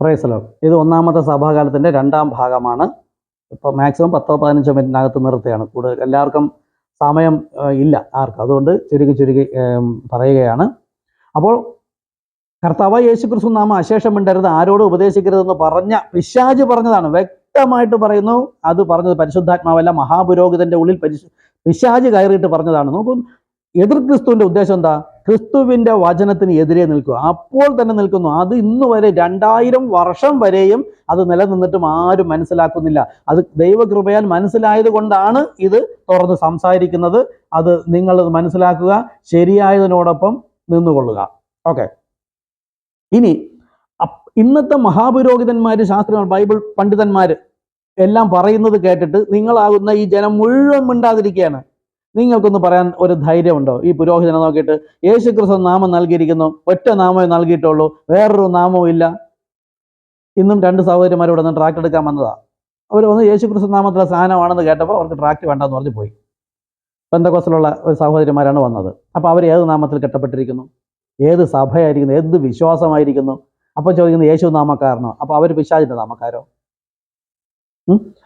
Praise the Lord. ഇത് ഒന്നാമത്തെ സഭാകാലത്തിൻ്റെ രണ്ടാം ഭാഗമാണ്. ഇപ്പോൾ മാക്സിമം 10-15 മിനിറ്റിനകത്ത് നിർത്തുകയാണ്. കൂടുതൽ എല്ലാവർക്കും സമയം ഇല്ല ആർക്കും, അതുകൊണ്ട് ചുരുക്കി പറയുകയാണ്. അപ്പോൾ കർത്താവായ യേശുക്രിസ്തു നാമം അശേഷം മിണ്ടരുത്, ആരോടും ഉപദേശിക്കരുതെന്ന് പറഞ്ഞ പിശാച് പറഞ്ഞതാണ്. വ്യക്തമായിട്ട് പറയുന്നു, അത് പറഞ്ഞത് പരിശുദ്ധാത്മാവല്ല, മഹാപുരോഹിതന്റെ ഉള്ളിൽ പിശാച് കയറിയിട്ട് പറഞ്ഞതാണ്. നോക്കൂ, എതിർ ക്രിസ്തുവിന്റെ ഉദ്ദേശം എന്താ? ക്രിസ്തുവിന്റെ വചനത്തിന് എതിരെ നിൽക്കുക. അപ്പോൾ തന്നെ നിൽക്കുന്നു. അത് ഇന്ന് വരെ 2000 വർഷം വരെയും അത് നിലനിന്നിട്ടും ആരും മനസ്സിലാക്കുന്നില്ല. അത് ദൈവകൃപയാൽ മനസ്സിലായത് കൊണ്ടാണ് ഇത് തുറന്ന് സംസാരിക്കുന്നത്. അത് നിങ്ങൾ മനസ്സിലാക്കുക, ശരിയായതിനോടൊപ്പം നിന്നുകൊള്ളുക. ഓക്കെ, ഇനി ഇന്നത്തെ മഹാപുരോഹിതന്മാര്, ശാസ്ത്രിമാർ, ബൈബിൾ പണ്ഡിതന്മാര് എല്ലാം പറയുന്നത് കേട്ടിട്ട് നിങ്ങളാകുന്ന ഈ ജനം മുഴുവൻ മിണ്ടാതിരിക്കുകയാണ്. നിങ്ങൾക്കൊന്ന് പറയാൻ ഒരു ധൈര്യമുണ്ടോ? ഈ പുരോഹിതനെ നോക്കിയിട്ട് യേശുക്രിസ്തു നാമം നൽകിയിരിക്കുന്നു, ഒറ്റ നാമമേ നൽകിയിട്ടുള്ളൂ, വേറൊരു നാമവും ഇല്ല. ഇന്നും 2 സഹോദരിമാരോട് ഒന്ന് ട്രാക്ട് എടുക്കാൻ വന്നതാ. അവർ വന്ന് യേശുക്രിസ്തു നാമത്തിലെ സ്ഥാനമാണെന്ന് കേട്ടപ്പോൾ അവർക്ക് ട്രാക്ട് വേണ്ടെന്ന് പറഞ്ഞ് പോയി. പെന്തക്കോസ്തിലുള്ള ഒരു സഹോദരിമാരാണ് വന്നത്. അപ്പോൾ അവർ ഏത് നാമത്തിൽ കെട്ടപ്പെട്ടിരിക്കുന്നു? ഏത് സഭയായിരിക്കുന്നു? ഏത് വിശ്വാസമായിരിക്കുന്നു? അപ്പോൾ ചോദിക്കുന്നത് യേശു നാമക്കാരനോ? അപ്പോൾ അവർ പിശാചിന്റെ നാമക്കാരോ?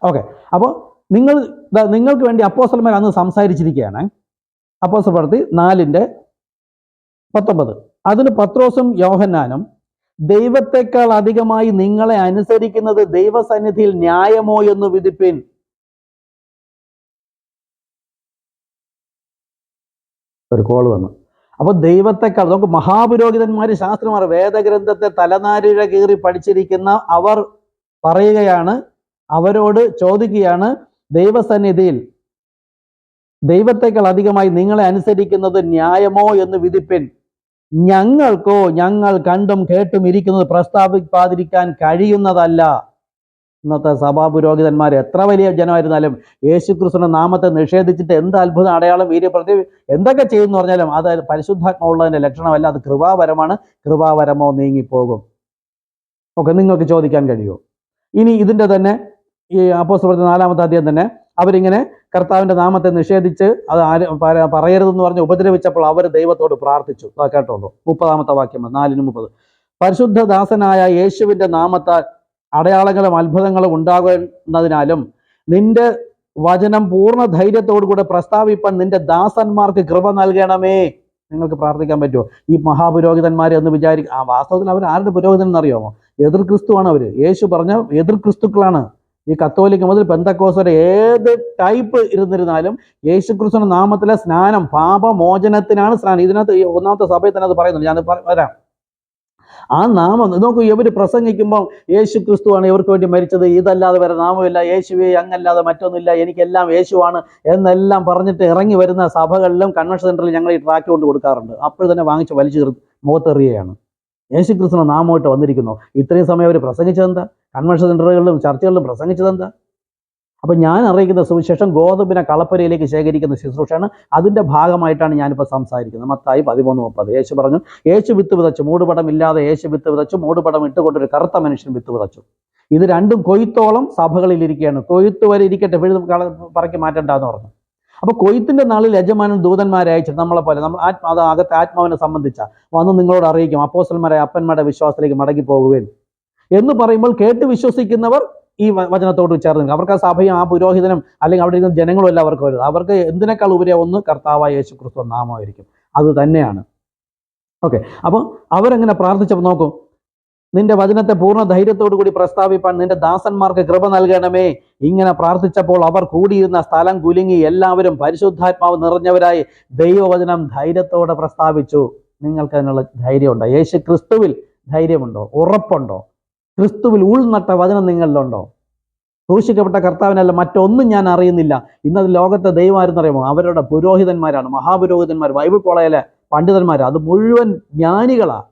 ഓക്കെ, അപ്പോൾ നിങ്ങൾക്ക് വേണ്ടി അപ്പോസ്തലന്മാർ അന്ന് സംസാരിച്ചിരിക്കുകയാണ്. അപ്പോസ്തല പ്രവൃത്തി 4:19. അതിന് പത്രോസും യോഹന്നാനും, ദൈവത്തെക്കാൾ അധികമായി നിങ്ങളെ അനുസരിക്കുന്നത് ദൈവസന്നിധിയിൽ ന്യായമോ എന്ന് വിധിപ്പിൻ. ഒരു കോൾ വന്നു. അപ്പോൾ ദൈവത്തെക്കാൾ, നമുക്ക് മഹാപുരോഹിതന്മാർ, ശാസ്ത്രമാർ, വേദഗ്രന്ഥത്തെ തലനാരിഴ കീറി പഠിച്ചിരിക്കുന്ന അവർ പറയുകയാണ്, അവരോട് ചോദിക്കുകയാണ്, ദൈവസന്നിധിയിൽ ദൈവത്തെക്കാൾ അധികമായി നിങ്ങളെ അനുസരിക്കുന്നത് ന്യായമോ എന്ന് വിധിപ്പിൻ. ഞങ്ങൾ കണ്ടും കേട്ടും ഇരിക്കുന്നത് പ്രസ്താവിക്കാതിരിക്കാൻ കഴിയുന്നതല്ല. ഇന്നത്തെ സഭാപുരോഹിതന്മാർ എത്ര വലിയ ജനമായിരുന്നാലും യേശുക്രിസ്തുവിന്റെ നാമത്തെ നിഷേധിച്ചിട്ട് എന്ത് അത്ഭുതം, അടയാളം, വീര്യപ്രതി എന്തൊക്കെ ചെയ്യുമെന്ന് പറഞ്ഞാലും അത് പരിശുദ്ധാത്മാവുള്ളതിന്റെ ലക്ഷണമല്ല, അത് കൃപാവരമാണ്. കൃപാവരമോ നീങ്ങിപ്പോകും. ഓക്കെ, നിങ്ങൾക്ക് ചോദിക്കാൻ കഴിയുമോ? ഇനി ഇതിന്റെ തന്നെ ഈ അപ്പോസ്തലരുടെ 4-ാമത്തെ അധ്യായം തന്നെ അവരിങ്ങനെ കർത്താവിന്റെ നാമത്തെ നിഷേധിച്ച് അത് പറയരുതെന്ന് പറഞ്ഞ് ഉപദ്രവിച്ചപ്പോൾ അവർ ദൈവത്തോട് പ്രാർത്ഥിച്ചു. കേട്ടോളൂ, 30-ാമത്തെ വാക്യം, 4:30. പരിശുദ്ധദാസനായ യേശുവിന്റെ നാമത്താൽ അടയാളങ്ങളും അത്ഭുതങ്ങളും ഉണ്ടാകുന്നതിനാലും നിന്റെ വചനം പൂർണ്ണ ധൈര്യത്തോടുകൂടെ പ്രസ്താവിപ്പാൻ നിന്റെ ദാസന്മാർക്ക് കൃപ നൽകണമേ. നിങ്ങൾക്ക് പ്രാർത്ഥിക്കാൻ പറ്റുമോ? ഈ മഹാപുരോഹിതന്മാരെ ഒന്ന് വിചാരിക്കും. വാസ്തവത്തിൽ അവർ ആരുടെ പുരോഹിതൻ എന്നറിയാമോ? എതിർ ക്രിസ്തുവാണ് അവർ. യേശു പറഞ്ഞ എതിർ ക്രിസ്തുക്കളാണ്. ഈ കത്തോലിക്ക മുതൽ പെന്തക്കോസ്ത് വരെ ഏത് ടൈപ്പ് ഇരുന്നിരുന്നാലും യേശുക്രിസ്തുവിന്റെ നാമത്തിലെ സ്നാനം പാപമോചനത്തിനാണ് സ്നാനം. ഇതിനകത്ത് 1-ാമത്തെ സഭയിൽ തന്നെ അത് പറയുന്നുണ്ട്. ഞാൻ വരാം. ആ നാമം നോക്കൂ, ഇവർ പ്രസംഗിക്കുമ്പോൾ യേശു ക്രിസ്തുവാണ് ഇവർക്ക് വേണ്ടി മരിച്ചത്, ഇതല്ലാതെ വേറെ നാമമില്ല, യേശുവേ അങ്ങല്ലാതെ മറ്റൊന്നുമില്ല, എനിക്കെല്ലാം യേശുവാണ് എന്നെല്ലാം പറഞ്ഞിട്ട് ഇറങ്ങി വരുന്ന സഭകളിലും കൺവെൻഷൻ സെന്ററിൽ ഞങ്ങൾ ഈ ട്രാക്ട് കൊണ്ട് കൊടുക്കാറുണ്ട്. അപ്പോൾ തന്നെ വാങ്ങിച്ച് വലിച്ചു മുഖത്തെറിയുകയാണ്. യേശു ക്രിസ്തുവിന്റെ നാമമായിട്ട് വന്നിരിക്കുന്നു. ഇത്രയും സമയം അവർ പ്രസംഗിച്ചതെന്താ? കൺവെൻഷൻ സെന്ററുകളിലും ചർച്ചകളിലും പ്രസംഗിച്ചതെന്താ? അപ്പം ഞാൻ അറിയിക്കുന്ന സുവിശേഷം ഗോതമ്പിനെ കളപ്പരയിലേക്ക് ശേഖരിക്കുന്ന ശുശ്രൂഷയാണ്. അതിൻ്റെ ഭാഗമായിട്ടാണ് ഞാനിപ്പോൾ സംസാരിക്കുന്നത്. മത്തായി 13:30. യേശു പറഞ്ഞു, യേശു വിത്ത് വിതച്ചു, മൂടുപടമില്ലാതെ യേശു വിത്ത് വിതച്ചു, മൂടുപടം ഇട്ടുകൊണ്ടൊരു കറുത്ത മനുഷ്യൻ വിത്ത് വിതച്ചു. ഇത് രണ്ടും കൊയ്ത്തോളം സഭകളിൽ ഇരിക്കുകയാണ്. കൊയ്ത്ത് വരെ ഇരിക്കട്ടെ, പറക്കി മാറ്റണ്ടെന്ന് പറഞ്ഞു. അപ്പോൾ കൊയ്ത്തിന്റെ നാളിൽ യജമാനൻ ദൂതന്മാരെ അയച്ചിട്ട് നമ്മളെ പോലെ അത് അകത്തെ ആത്മാവിനെ സംബന്ധിച്ച വന്ന് നിങ്ങളോട് അറിയിക്കും, അപ്പോസ്തലന്മാരെ അപ്പന്മാരുടെ വിശ്വാസത്തിലേക്ക് മടങ്ങി പോകുവേൻ എന്ന് പറയുമ്പോൾ കേട്ട് വിശ്വസിക്കുന്നവർ ഈ വചനത്തോട് ചേർന്ന് അവർക്ക് ആ സഭയും ആ പുരോഹിതനും അല്ലെങ്കിൽ അവിടെ ഇരിക്കുന്ന ജനങ്ങളും എല്ലാം അവർക്ക് വരുന്നത്. അവർക്ക് എന്തിനേക്കാൾ ഉപരി ഒന്ന് കർത്താവായ യേശു ക്രിസ്തു നാമമായിരിക്കും. അത് തന്നെയാണ്. ഓക്കെ, അപ്പോൾ അവരെങ്ങനെ പ്രാർത്ഥിച്ചപ്പോൾ നോക്കൂ, നിന്റെ വചനത്തെ പൂർണ്ണ ധൈര്യത്തോടു കൂടി പ്രസ്താവിപ്പാൻ നിന്റെ ദാസന്മാർക്ക് കൃപ നൽകണമേ. ഇങ്ങനെ പ്രാർത്ഥിച്ചപ്പോൾ അവർ കൂടിയിരുന്ന സ്ഥലം കുലുങ്ങി, എല്ലാവരും പരിശുദ്ധാത്മാവ് നിറഞ്ഞവരായി ദൈവവചനം ധൈര്യത്തോടെ പ്രസ്താവിച്ചു. നിങ്ങൾക്ക് അതിനുള്ള ധൈര്യമുണ്ടോ? യേശു ക്രിസ്തുവിൽ ധൈര്യമുണ്ടോ? ഉറപ്പുണ്ടോ? ക്രിസ്തുവിൽ ഉൾനട്ട വചനം നിങ്ങളിലുണ്ടോ? ക്രൂശിക്കപ്പെട്ട കർത്താവിനല്ല മറ്റൊന്നും ഞാൻ അറിയുന്നില്ല. ഇന്നത് ലോകത്തെ ദൈവമാരെന്നറിയുമോ? അവരുടെ പുരോഹിതന്മാരാണ്, മഹാപുരോഹിതന്മാർ, ബൈബിൾ കോളേജിലെ പണ്ഡിതന്മാർ. അത് മുഴുവൻ ജ്ഞാനികളാണ്.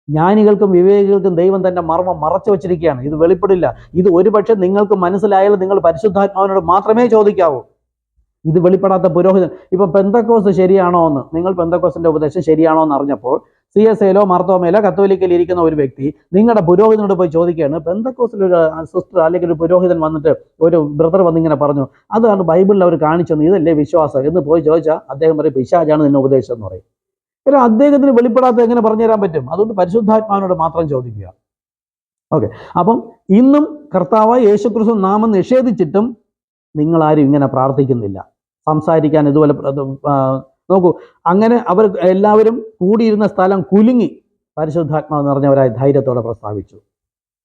ജ്ഞാനികൾക്കും വിവേകികൾക്കും ദൈവം തന്റെ മർമ്മം മറച്ചു വെച്ചിരിക്കുകയാണ്. ഇത് വെളിപ്പെടില്ല. ഇത് ഒരുപക്ഷെ നിങ്ങൾക്ക് മനസ്സിലായാലും നിങ്ങൾ പരിശുദ്ധാത്മാവിനോട് മാത്രമേ ചോദിക്കാവൂ. ഇത് വെളിപ്പെടാത്ത പുരോഹിതൻ. ഇപ്പൊ പെന്തക്കോസ്ത് ശരിയാണോ എന്ന്, നിങ്ങൾ പെന്തക്കോസ്തിന്റെ ഉപദേശം ശരിയാണോ എന്ന് അറിഞ്ഞപ്പോൾ CSAയിലോ മാർത്തോമയിലോ കത്തോലിക്കയിൽ ഇരിക്കുന്ന ഒരു വ്യക്തി നിങ്ങളുടെ പുരോഹിതനോട് പോയി ചോദിക്കുകയാണ്, പെന്തക്കോസ്തിലൊരു സിസ്റ്റർ അല്ലെങ്കിൽ ഒരു പുരോഹിതൻ വന്നിട്ട്, ഒരു ബ്രദർ വന്നിങ്ങനെ പറഞ്ഞു, അതാണ് ബൈബിളിൽ അവർ കാണിച്ചെന്ന്, ഇതല്ലേ വിശ്വാസം എന്ന് പോയി ചോദിച്ചാൽ അദ്ദേഹം പറയും പിശാചാണ് നിന്നെ ഉപദേശം എന്ന് പറയും. അദ്ദേഹത്തിന് വെളിപ്പെടാത്ത എങ്ങനെ പറഞ്ഞു തരാൻ പറ്റും? അതുകൊണ്ട് പരിശുദ്ധാത്മാവിനോട് മാത്രം ചോദിക്കുക. ഓക്കെ, അപ്പം ഇന്നും കർത്താവായ യേശുക്രിസ്തു നാമം നിഷേധിച്ചിട്ടും നിങ്ങളാരും ഇങ്ങനെ പ്രാർത്ഥിക്കുന്നില്ല. സംസാരിക്കാൻ ഇതുപോലെ നോക്കൂ, അങ്ങനെ അവർ എല്ലാവരും കൂടിയിരുന്ന സ്ഥലം കുലുങ്ങി പരിശുദ്ധാത്മാവ് നിറഞ്ഞവരായി ധൈര്യത്തോടെ പ്രസ്താവിച്ചു.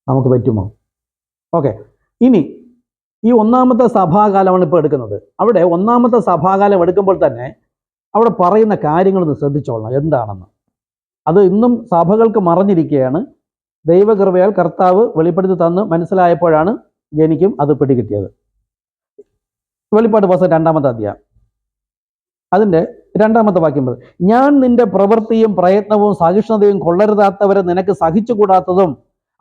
നമുക്ക് പറ്റുമോ? ഓക്കെ, ഇനി ഈ ഒന്നാമത്തെ സഭാകാലമാണ് ഇപ്പോൾ എടുക്കുന്നത്. അവിടെ ഒന്നാമത്തെ സഭാകാലം എടുക്കുമ്പോൾ തന്നെ അവിടെ പറയുന്ന കാര്യങ്ങളൊന്ന് ശ്രദ്ധിച്ചോളണം എന്താണെന്ന്. അത് ഇന്നും സഭകൾക്ക് മറഞ്ഞിരിക്കുകയാണ്. ദൈവകൃപയാൽ കർത്താവ് വെളിപ്പെടുത്തി തന്ന് മനസ്സിലായപ്പോഴാണ് എനിക്കും അത് പിടികിട്ടിയത്. വെളിപ്പാട് പുസ്തകം 2-ാമത്തെ അധ്യായം അതിൻ്റെ 2-ാമത്തെ വാക്യം പറയും, ഞാൻ നിന്റെ പ്രവൃത്തിയും പ്രയത്നവും സഹിഷ്ണുതയും കൊള്ളരുതാത്തവരെ നിനക്ക് സഹിച്ചുകൂടാത്തതും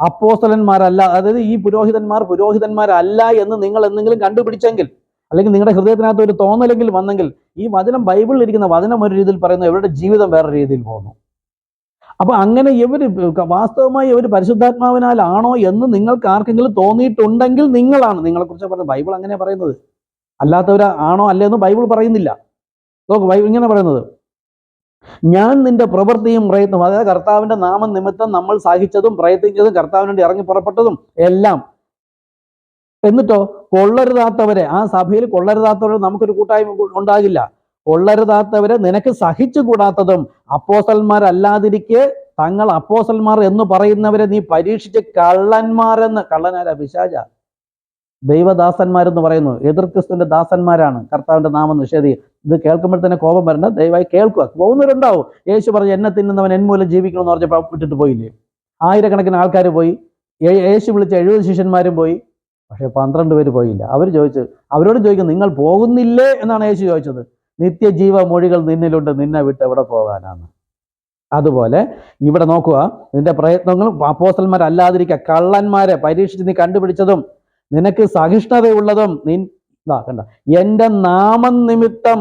അപ്പോസ്തലന്മാരല്ല, അതായത് ഈ പുരോഹിതന്മാരല്ല എന്ന് നിങ്ങൾ എന്തെങ്കിലും കണ്ടുപിടിച്ചെങ്കിൽ, അല്ലെങ്കിൽ നിങ്ങളുടെ ഹൃദയത്തിനകത്ത് ഒരു തോന്നലെങ്കിൽ വന്നെങ്കിൽ, ഈ വചനം ബൈബിളിൽ ഇരിക്കുന്ന വചനം ഒരു രീതിയിൽ പറയുന്നു, ഇവരുടെ ജീവിതം വേറെ രീതിയിൽ പോകുന്നു. അപ്പൊ അങ്ങനെ ഇവർ വാസ്തവമായി ഇവർ പരിശുദ്ധാത്മാവിനാലാണോ എന്ന് നിങ്ങൾക്ക് ആർക്കെങ്കിലും തോന്നിയിട്ടുണ്ടെങ്കിൽ നിങ്ങളെക്കുറിച്ച് പറയുന്നത്. ബൈബിൾ അങ്ങനെ പറയുന്നത്. അല്ലാത്തവർ ആണോ അല്ലെന്ന് ബൈബിൾ പറയുന്നില്ല. നോക്ക്, ബൈബിൾ ഇങ്ങനെ പറയുന്നത്, ഞാൻ നിന്റെ പ്രവൃത്തിയും പ്രയത്നവും, അതായത് കർത്താവിന്റെ നാമം നിമിത്തം നമ്മൾ സഹിച്ചതും പ്രയത്നിച്ചതും കർത്താവിന് വേണ്ടി ഇറങ്ങി പുറപ്പെട്ടതും എല്ലാം, എന്നിട്ടോ കൊള്ളരുതാത്തവരെ, ആ സഭയിൽ കൊള്ളരുതാത്തവരെ നമുക്കൊരു കൂട്ടായ്മ ഉണ്ടാകില്ല. കൊള്ളരുതാത്തവരെ നിനക്ക് സഹിച്ചുകൂടാത്തതും അപ്പോസ്തലന്മാരല്ലാതിരിക്കെ തങ്ങൾ അപ്പോസ്തലന്മാർ എന്ന് പറയുന്നവരെ നീ പരീക്ഷിച്ച് കള്ളന്മാരെന്ന്, കള്ളനാരാ? പിശാച. ദൈവദാസന്മാരെന്ന് പറയുന്നു, എതിർ ക്രിസ്തുവിന്റെ ദാസന്മാരാണ് കർത്താവിന്റെ നാമം നിഷേധി. ഇത് കേൾക്കുമ്പോൾ തന്നെ കോപം വരണ്ട, ദയവായി കേൾക്കുക. പോകുന്നവരുണ്ടാവും. യേശു പറഞ്ഞു എന്നെ തിന്നുന്നവൻ എന്മൂലം ജീവിക്കണമെന്ന് പറഞ്ഞപ്പോൾ വിട്ടിട്ട് പോയില്ലേ? ആയിരക്കണക്കിന് ആൾക്കാർ പോയി. യേശു വിളിച്ച 70 ശിഷ്യന്മാരും പോയി. പക്ഷെ 12 പേര് പോയില്ല. അവരോട് ചോദിക്കും, നിങ്ങൾ പോകുന്നില്ലേ എന്നാണ് യേശു ചോദിച്ചത്. നിത്യജീവ മൊഴികൾ നിന്നിലുണ്ട്, നിന്നെ വിട്ട് എവിടെ പോകാനാണ്? അതുപോലെ ഇവിടെ നോക്കുക, നിന്റെ പ്രയത്നങ്ങളും അപ്പോസ്തലന്മാരല്ലാതിരിക്കുക കള്ളന്മാരെ പരീക്ഷിച്ച് നീ കണ്ടുപിടിച്ചതും നിനക്ക് സഹിഷ്ണുതയുള്ളതും കണ്ട, എൻ്റെ നാമം നിമിത്തം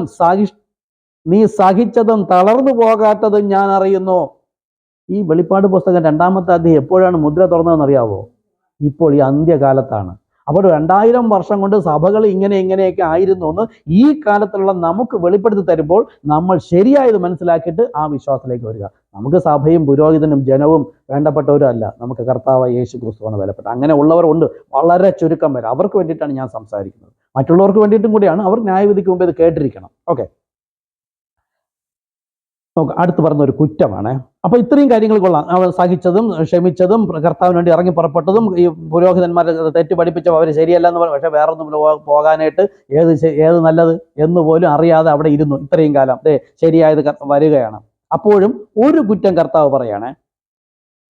നീ സഹിച്ചതും തളർന്നു പോകാത്തതും ഞാൻ അറിയുന്നു. ഈ വെളിപ്പാട് പുസ്തകം 2-ാമത്തെ അധ്യായം എപ്പോഴാണ് മുദ്ര തുറന്നതെന്ന് അറിയാവോ? ഇപ്പോൾ ഈ അന്ത്യകാലത്താണ്. അപ്പോൾ 2000 വർഷം കൊണ്ട് സഭകൾ ഇങ്ങനെയൊക്കെ ആയിരുന്നു എന്ന് ഈ കാലത്തുള്ള നമുക്ക് വെളിപ്പെടുത്തി തരുമ്പോൾ നമ്മൾ ശരിയായത് മനസ്സിലാക്കിയിട്ട് ആ വിശ്വാസത്തിലേക്ക് വരിക. നമുക്ക് സഭയും പുരോഹിതനും ജനവും വേണ്ടപ്പെട്ടവരും അല്ല, നമുക്ക് കർത്താവായ യേശു ക്രിസ്തുവാണ് വിലപ്പെട്ടത്. അങ്ങനെ ഉള്ളവർ ഉണ്ട്, വളരെ ചുരുക്കം പേര്. അവർക്ക് വേണ്ടിയിട്ടാണ് ഞാൻ സംസാരിക്കുന്നത്. മറ്റുള്ളവർക്ക് വേണ്ടിയിട്ടും കൂടിയാണ്. അവർ ന്യായവിധിക്ക് മുമ്പ് ഇത് കേട്ടിരിക്കണം. ഓക്കെ, അടുത്ത് പറഞ്ഞ ഒരു കുറ്റമാണ്. അപ്പൊ ഇത്രയും കാര്യങ്ങൾ കൊള്ളാം. അവർ സഹിച്ചതും ക്ഷമിച്ചതും കർത്താവിന് വേണ്ടി ഇറങ്ങി പുറപ്പെട്ടതും ഈ പുരോഹിതന്മാരെ തെറ്റ് പഠിപ്പിച്ചപ്പോൾ അവർ ശരിയല്ല എന്ന് പറഞ്ഞു. പക്ഷെ വേറൊന്നും പോകാനായിട്ട് ഏത് നല്ലത് എന്ന് പോലും അറിയാതെ അവിടെ ഇരുന്നു ഇത്രയും കാലം. ശരിയായത് വരികയാണ്. അപ്പോഴും ഒരു കുറ്റം കർത്താവ് പറയാണ്,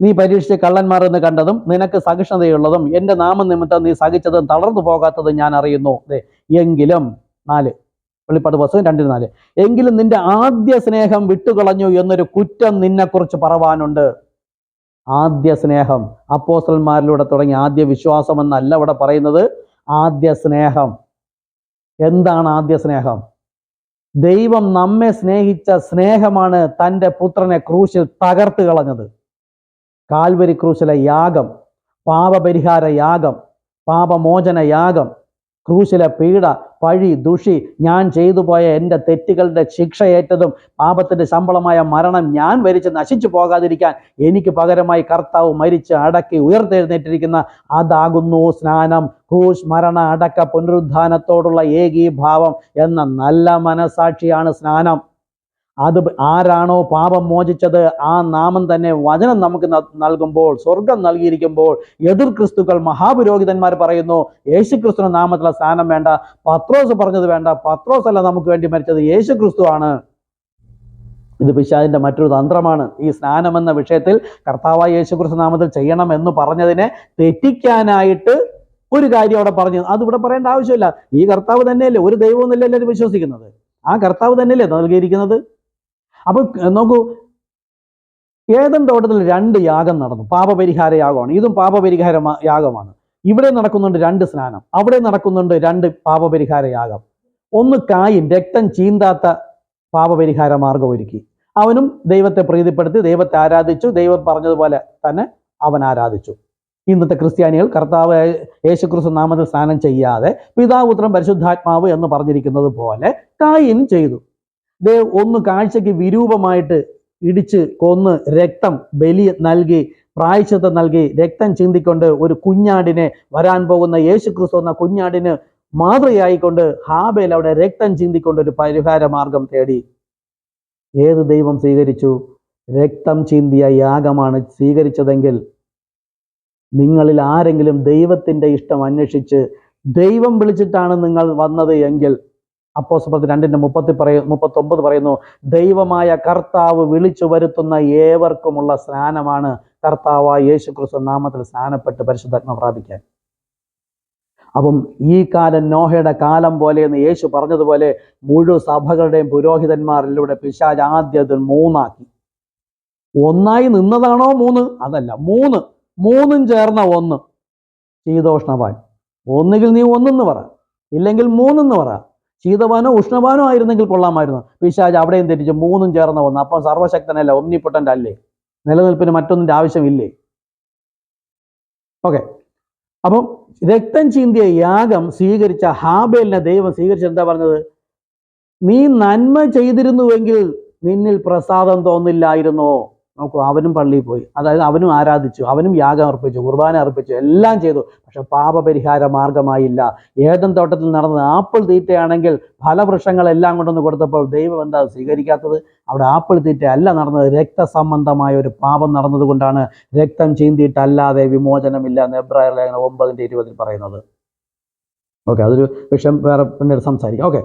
നീ പരീക്ഷിച്ച് കള്ളന്മാർ എന്ന് കണ്ടതും നിനക്ക് സഹിഷ്ണുതയുള്ളതും എൻ്റെ നാമം നിമിത്തം നീ സഹിച്ചതും തളർന്നു പോകാത്തതും ഞാൻ അറിയുന്നു. എങ്കിലും 4 വെളിപ്പാട് പുസ്തകം 2:4, എങ്കിലും നിന്റെ ആദ്യ സ്നേഹം വിട്ടുകളഞ്ഞു എന്നൊരു കുറ്റം നിന്നെക്കുറിച്ച് പറവാനുണ്ട്. ആദ്യ സ്നേഹം അപ്പോസ്തലന്മാരിലൂടെ തുടങ്ങി ആദ്യ വിശ്വാസം എന്നല്ല ഇവിടെ പറയുന്നത്. ആദ്യ സ്നേഹം എന്താണ്? ആദ്യ സ്നേഹം ദൈവം നമ്മെ സ്നേഹിച്ച സ്നേഹമാണ് തൻ്റെ പുത്രനെ ക്രൂശിൽ തകർത്ത് കളഞ്ഞത്. കാൽവരി ക്രൂശിലെ യാഗം, പാപപരിഹാര യാഗം, പാപമോചന യാഗം, ക്രൂശിലെ പീഡ, പഴി, ദുഷി, ഞാൻ ചെയ്തു പോയ എൻ്റെ തെറ്റുകളുടെ ശിക്ഷയേറ്റതും പാപത്തിൻ്റെ ശമ്പളമായ മരണം ഞാൻ വരിച്ച് നശിച്ചു പോകാതിരിക്കാൻ എനിക്ക് പകരമായി കർത്താവ് മരിച്ച് അടക്കി ഉയർത്തെഴുന്നേറ്റിരിക്കുന്ന അതാകുന്നു സ്നാനം. ക്രൂശ്, മരണ, അടക്ക, പുനരുദ്ധാനത്തോടുള്ള ഏകീഭാവം എന്ന നല്ല മനസാക്ഷിയാണ് സ്നാനം. അത് ആരാണോ പാപം മോചിച്ചത്, ആ നാമം തന്നെ വചനം നമുക്ക് നൽകുമ്പോൾ, സ്വർഗം നൽകിയിരിക്കുമ്പോൾ എതിർ ക്രിസ്തുക്കൾ മഹാപുരോഹിതന്മാർ പറയുന്നു യേശു ക്രിസ്തുവിന്റെ നാമത്തിലുള്ള സ്നാനം വേണ്ട, പത്രോസ് പറഞ്ഞത് വേണ്ട. പത്രോസ് അല്ല നമുക്ക് വേണ്ടി മരിച്ചത്, യേശു ക്രിസ്തു ആണ്. ഇത് പിശാചിന്റെ മറ്റൊരു തന്ത്രമാണ്. ഈ സ്നാനം എന്ന വിഷയത്തിൽ കർത്താവായ യേശു ക്രിസ്തു നാമത്തിൽ ചെയ്യണം എന്ന് പറഞ്ഞതിനെ തെറ്റിക്കാനായിട്ട് ഒരു കാര്യം അവിടെ പറഞ്ഞു. അതിവിടെ പറയേണ്ട ആവശ്യമില്ല. ഈ കർത്താവ് തന്നെയല്ലേ, ഒരു ദൈവം എന്നല്ലേ എല്ലാവരും വിശ്വസിക്കുന്നത്. ആ കർത്താവ് തന്നെയല്ലേ നൽകിയിരിക്കുന്നത്. അപ്പൊ നോക്കൂ, ഏദൻ തോട്ടത്തിൽ 2 യാഗം നടന്നു. പാപപരിഹാര യാഗമാണ്, ഇതും പാപപരിഹാര യാഗമാണ്. ഇവിടെ നടക്കുന്നുണ്ട് 2 സ്നാനം, അവിടെ നടക്കുന്നുണ്ട് 2 പാപപരിഹാര യാഗം. ഒന്ന് കായിൻ രക്തം ചീന്താത്ത പാപപരിഹാര മാർഗം ഒരുക്കി. അവനും ദൈവത്തെ പ്രീതിപ്പെടുത്തി ദൈവത്തെ ആരാധിച്ചു. ദൈവം പറഞ്ഞതുപോലെ തന്നെ അവൻ ആരാധിച്ചു. ഇന്നത്തെ ക്രിസ്ത്യാനികൾ കർത്താവ് യേശുക്രിസ്തു നാമത്തിൽ സ്നാനം ചെയ്യാതെ പിതാവ്, പുത്രൻ, പരിശുദ്ധാത്മാവ് എന്ന് പറഞ്ഞിരിക്കുന്നത് പോലെ കായിൻ ചെയ്തു. ഒന്ന് കാഴ്ചയ്ക്ക് വിരൂപമായിട്ട് ഇടിച്ച് കൊന്ന് രക്തം ബലി നൽകി പ്രായശ്ചിത്തം നൽകി രക്തം ചിന്തിക്കൊണ്ട് ഒരു കുഞ്ഞാടിനെ, വരാൻ പോകുന്ന യേശുക്രിസ്തു എന്ന കുഞ്ഞാടിന് മാതൃയായിക്കൊണ്ട് ഹാബേൽ അവിടെ രക്തം ചിന്തിക്കൊണ്ട് ഒരു പരിഹാര മാർഗം തേടി. ഏത് ദൈവം സ്വീകരിച്ചു? രക്തം ചിന്തിയ യാഗമാണ് സ്വീകരിച്ചതെങ്കിൽ നിങ്ങളിൽ ആരെങ്കിലും ദൈവത്തിന്റെ ഇഷ്ടം അന്വേഷിച്ച് ദൈവം വിളിച്ചിട്ടാണ് നിങ്ങൾ വന്നത് എങ്കിൽ അപ്പോസ്തലർ 2:39 പറയുന്നു, ദൈവമായ കർത്താവ് വിളിച്ചു വരുത്തുന്ന ഏവർക്കുമുള്ള സ്നാനമാണ് കർത്താവായ യേശുക്രിസ്തു നാമത്തിൽ സ്നാനപ്പെട്ട് പരിശുദ്ധാത്മ പ്രാപിക്കാൻ. അപ്പം ഈ കാലം നോഹയുടെ കാലം പോലെ എന്ന് യേശു പറഞ്ഞതുപോലെ മുഴുവൻ സഭകളുടെയും പുരോഹിതന്മാരിലൂടെ പിശാച് ആദ്യം 3 ആക്കി. ഒന്നായി നിന്നതാണോ 3? അതല്ല, മൂന്നും ചേർന്ന 1 ശീതോഷ്ണവാൻ. ഒന്നുകിൽ നീ 1 പറ, ഇല്ലെങ്കിൽ 3 പറ. ശീതവാനോ ഉഷ്ണവാനോ ആയിരുന്നെങ്കിൽ കൊള്ളാമായിരുന്നു. പിശാച് അവിടെയും തെറ്റിച്ച് 3 ചേർന്ന 1. അപ്പം സർവശക്തനല്ല, ഒമ്നിപ്പൊട്ടൻ്റ് അല്ലേ? നിലനിൽപ്പിന് മറ്റൊന്നിൻ്റെ ആവശ്യമില്ലേ? ഓക്കെ. അപ്പം രക്തം ചീന്തിയ യാഗം സ്വീകരിച്ച ഹാബേലിനെ ദൈവം സ്വീകരിച്ച് എന്താ പറഞ്ഞത്? നീ നന്മ ചെയ്തിരുന്നുവെങ്കിൽ നിന്നിൽ പ്രസാദം തോന്നില്ലായിരുന്നോ? നോക്കൂ, അവനും പള്ളിയിൽ പോയി, അതായത് അവനും ആരാധിച്ചു, അവനും യാഗം അർപ്പിച്ചു, കുർബാന അർപ്പിച്ചു, എല്ലാം ചെയ്തു. പക്ഷെ പാപപരിഹാര മാർഗമായില്ല. ഏദൻ തോട്ടത്തിൽ നടന്നത് ആപ്പിൾ തീറ്റയാണെങ്കിൽ ഫലവൃക്ഷങ്ങളെല്ലാം കൊണ്ടൊന്ന് കൊടുത്തപ്പോൾ ദൈവം എന്താ സ്വീകരിക്കാത്തത്? അവിടെ ആപ്പിൾ തീറ്റ അല്ല നടന്നത്, രക്തസംബന്ധമായ ഒരു പാപം നടന്നതുകൊണ്ടാണ്. രക്തം ചീന്തിയിട്ടല്ലാതെ വിമോചനമില്ല എന്ന് എബ്രായർ ലേഖനം 9:20 പറയുന്നത്. ഓക്കെ, അതൊരു വിഷയം വേറെ പിന്നീട് സംസാരിക്കാം. ഓക്കെ,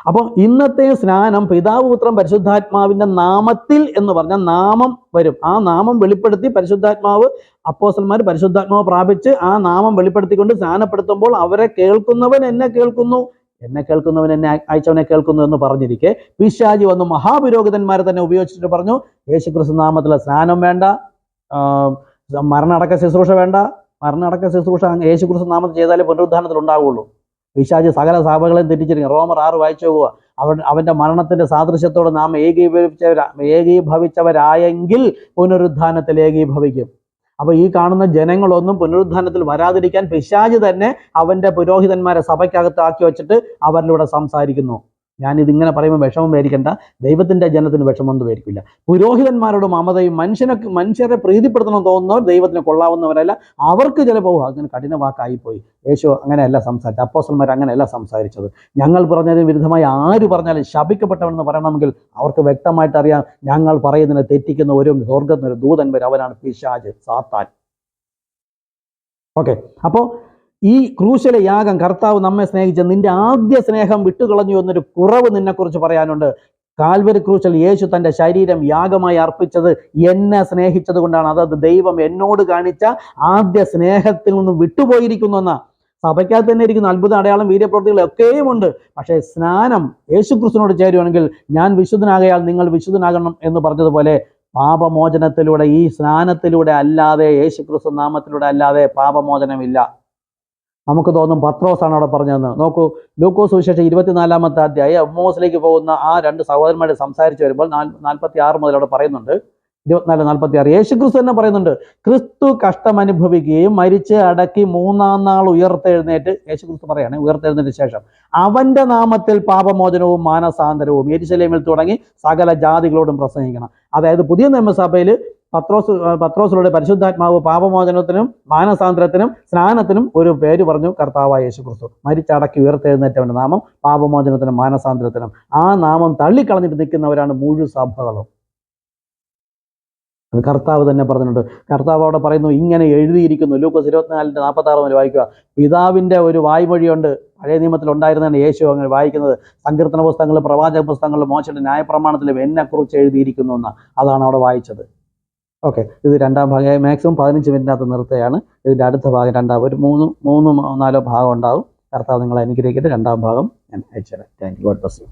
അപ്പോൾ ഇന്നത്തെ സ്നാനം പിതാവ് പുത്രൻ പരിശുദ്ധാത്മാവിന്റെ നാമത്തിൽ എന്ന് പറഞ്ഞാൽ നാമം വരും. ആ നാമം വെളിപ്പെടുത്തി പരിശുദ്ധാത്മാവ്, അപ്പോസ്തലന്മാർ പരിശുദ്ധാത്മാവ് പ്രാപിച്ച് ആ നാമം വെളിപ്പെടുത്തിക്കൊണ്ട് സ്നാനപ്പെടുത്തുമ്പോൾ അവരെ കേൾക്കുന്നവൻ എന്നെ കേൾക്കുന്നു, എന്നെ കേൾക്കുന്നവൻ എന്നെ അയച്ചവനെ കേൾക്കുന്നു എന്ന് പറഞ്ഞിരിക്കെ പിശാചി വന്നു മഹാപുരോഹിതന്മാരെ തന്നെ ഉപയോഗിച്ചിട്ട് പറഞ്ഞു, യേശുക്രിസ്തു നാമത്തിലെ സ്നാനം വേണ്ട, മരണടക്ക ശുശ്രൂഷ വേണ്ട. മരണടക്ക ശുശ്രൂഷ യേശുക്രിസ്തു നാമത്തിൽ ചെയ്താലേ പുനരുദ്ധാനത്തിൽ ഉണ്ടാവുകയുള്ളൂ. പിശാച് സകല സഭകളെയും തെറ്റിച്ചിരിക്കും. റോമർ 6 വായിച്ചു പോവുക. അവന്റെ മരണത്തിന്റെ സാദൃശ്യത്തോട് നാം ഏകീഭവിച്ചവരായെങ്കിൽ പുനരുദ്ധാനത്തിൽ ഏകീഭവിക്കും. അപ്പൊ ഈ കാണുന്ന ജനങ്ങളൊന്നും പുനരുദ്ധാനത്തിൽ വരാതിരിക്കാൻ പിശാച് തന്നെ അവന്റെ പുരോഹിതന്മാരെ സഭയ്ക്കകത്ത് ആക്കി വെച്ചിട്ട് അവരിലൂടെ സംസാരിക്കുന്നു. ഞാനിതിങ്ങനെ പറയുമ്പോൾ വിഷമം മേടിക്കണ്ട, ദൈവത്തിന്റെ ജനത്തിന് വിഷമമൊന്നും മേടിക്കില്ല. പുരോഹിതന്മാരോട് മമതയും മനുഷ്യരെ പ്രീതിപ്പെടുത്തണമെന്ന് തോന്നുന്നവർ ദൈവത്തിന് കൊള്ളാവുന്നവരല്ല. അവർക്ക് ചിലപ്പോൾ അങ്ങനെ കഠിന വാക്കായിപ്പോയി. യേശു അങ്ങനെയല്ല സംസാരിച്ചത്, അപ്പോസ്തലന്മാർ അങ്ങനെയല്ല സംസാരിച്ചത്. ഞങ്ങൾ പറഞ്ഞതിന് വിരുദ്ധമായി ആര് പറഞ്ഞാലും ശപിക്കപ്പെട്ടവനെന്ന് പറയണമെങ്കിൽ അവർക്ക് വ്യക്തമായിട്ട് അറിയാം, ഞങ്ങൾ പറയുന്നതിനെ തെറ്റിക്കുന്ന ഒരു സ്വർഗ്ഗത്തിനൊരു ദൂതൻ വരും, അവനാണ് പിശാച്, സാത്താൻ. ഓക്കെ, അപ്പോൾ ഈ ക്രൂശല യാഗം കർത്താവ് നമ്മെ സ്നേഹിച്ച നിന്റെ ആദ്യ സ്നേഹം വിട്ടുകളഞ്ഞു എന്നൊരു കുറവ് നിന്നെക്കുറിച്ച് പറയാനുണ്ട്. കാൽവരി ക്രൂശിൽ യേശു തൻ്റെ ശരീരം യാഗമായി അർപ്പിച്ചത് എന്നെ സ്നേഹിച്ചത് കൊണ്ടാണ്. അതത് ദൈവം എന്നോട് കാണിച്ച ആദ്യ സ്നേഹത്തിൽ നിന്ന് വിട്ടുപോയിരിക്കുന്നു എന്ന സഭയ്ക്കകത്ത് തന്നെ ഇരിക്കുന്ന അത്ഭുത അടയാളം വീര്യപ്രവൃത്തികളൊക്കെയും ഉണ്ട്. പക്ഷേ സ്നാനം യേശുക്രിസ്തുവിനോട് ചേരുവാണെങ്കിൽ ഞാൻ വിശുദ്ധനാകയാൽ നിങ്ങൾ വിശുദ്ധനാകണം എന്ന് പറഞ്ഞതുപോലെ പാപമോചനത്തിലൂടെ, ഈ സ്നാനത്തിലൂടെ അല്ലാതെ, യേശുക്രിസ്തു നാമത്തിലൂടെ അല്ലാതെ പാപമോചനമില്ല. നമുക്ക് തോന്നും പത്രോസാണ് അവിടെ പറഞ്ഞതെന്ന്. നോക്കൂ, ലൂക്കോസ് സുവിശേഷം 24-ാമത്തെ അധ്യായം എമ്മോസിലേക്ക് പോകുന്ന ആ 2 സഹോദരന്മാരെ സംസാരിച്ച് വരുമ്പോൾ 46 മുതൽ അവിടെ പറയുന്നുണ്ട്, 24-46 യേശുക്രിസ്തു തന്നെ പറയുന്നുണ്ട്, ക്രിസ്തു കഷ്ടമനുഭവിക്കുകയും മരിച്ച് അടക്കി 3-ാം നാൾ ഉയർത്തെഴുന്നേറ്റ്, യേശുക്രിസ്തു പറയാണ്, ഉയർത്തെഴുന്നേറ്റ ശേഷം അവന്റെ നാമത്തിൽ പാപമോചനവും മാനസാന്തരവും യെരുശലേമിൽ തുടങ്ങി സകല ജാതികളോടും പ്രസംഗിക്കണം. അതായത് പുതിയ നിയമസഭയിൽ പത്രോസിലൂടെ പരിശുദ്ധാത്മാവ് പാപമോചനത്തിനും മാനസാന്തരത്തിനും സ്നാനത്തിനും ഒരു പേര് പറഞ്ഞു, കർത്താവായ യേശുക്രിസ്തു. മരിച്ചടക്കി ഉയർത്തെഴുന്നേറ്റവന്റെ നാമം പാപമോചനത്തിനും മാനസാന്തരത്തിനും. ആ നാമം തള്ളിക്കളഞ്ഞിട്ട് നിൽക്കുന്നവരാണ് മുഴുവൻ സഭകളും. അത് കർത്താവ് തന്നെ പറഞ്ഞിട്ടുണ്ട്. കർത്താവ് അവിടെ പറയുന്നു, ഇങ്ങനെ എഴുതിയിരിക്കുന്നു. ലൂക്കോസ് 24:46 മുതൽ വായിക്കുക. പിതാവിൻ്റെ ഒരു വായ്മൊഴിയുണ്ട്, പഴയ നിയമത്തിൽ ഉണ്ടായിരുന്നതാണ് യേശു അങ്ങനെ വായിക്കുന്നത്. സങ്കീർത്തന പുസ്തകങ്ങളിൽ, പ്രവാചക പുസ്തകങ്ങളിൽ, മോശയുടെ ന്യായപ്രമാണത്തിലും എന്നെക്കുറിച്ച് എഴുതിയിരിക്കുന്നു എന്ന്, അതാണ് അവിടെ വായിച്ചത്. ഓക്കെ, ഇത് 2ാം ഭാഗം. മാക്സിമം 15 മിനിറ്റിനകത്ത് നിർത്തുകയാണ്. ഇതിൻ്റെ അടുത്ത ഭാഗം ഒരു 3-4 ഭാഗം ഉണ്ടാകും. കർത്താവ് നിങ്ങളെ അനുഗ്രഹിക്കട്ടെ. 2ാം ഭാഗം ഞാൻ അയച്ചുതരാം. Thank you. God bless you.